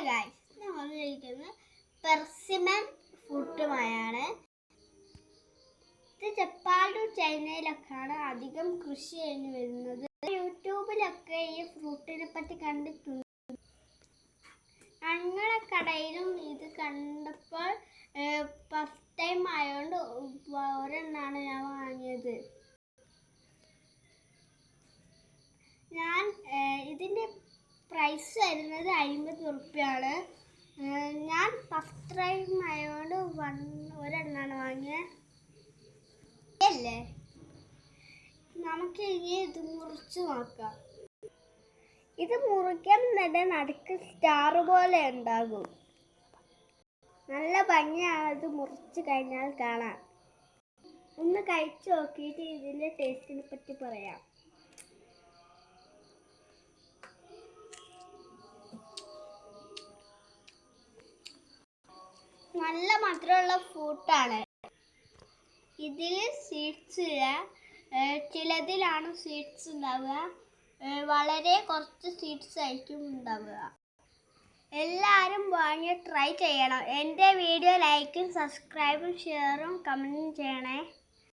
Guys, ഞാൻ വന്നിരിക്കുന്നത് പെർസിമൺ ഫ്രൂട്ടുമായാണ്. ഇത് ജപ്പാനിലും ചൈനയിലൊക്കെയാണ് അധികം കൃഷി കഴിഞ്ഞ് വരുന്നത്. യൂട്യൂബിലൊക്കെ ഈ ഫ്രൂട്ടിനെ പറ്റി കണ്ടിട്ടുണ്ട്. ഞങ്ങളെ കടയിലും ഇത് കണ്ടപ്പോൾ ഫസ്റ്റ് ടൈം ആയതുകൊണ്ട് ഒരെണ്ണമാണ് ഞാൻ വാങ്ങിയത്. ഇതിൻ്റെ പ്രൈസ് വരുന്നത് 50 ഉറുപ്പ്യാണ്. ഞാൻ ഫസ്റ്റ് ടൈം ആയതുകൊണ്ട് ഒരെണ്ണമാണ് വാങ്ങിയത് അല്ലേ. നമുക്ക് ഇനി ഇത് മുറിച്ച് നോക്കാം. ഇത് മുറിക്കാൻ തന്നെ നടുക്ക് സ്റ്റാർ പോലെ ഉണ്ടാകും. നല്ല ഭംഗിയാണ് ഇത് മുറിച്ച് കഴിഞ്ഞാൽ കാണാൻ. ഒന്ന് കഴിച്ചു നോക്കിയിട്ട് ഇതിൻ്റെ ടേസ്റ്റിനെ പറ്റി പറയാം. നല്ല മധുരമുള്ള ഫ്രൂട്ടാണ്. ഇതിൽ സീഡ്സ് ഇല്ല, ചിലതിലാണ് സീഡ്സ് ഉണ്ടാവുക. വളരെ കുറച്ച് സീഡ്സ് ആയിരിക്കും ഉണ്ടാവുക. എല്ലാവരും വാങ്ങി ട്രൈ ചെയ്യണം. എൻ്റെ വീഡിയോ ലൈക്കും സബ്സ്ക്രൈബും ഷെയറും കമൻറ്റും ചെയ്യണേ.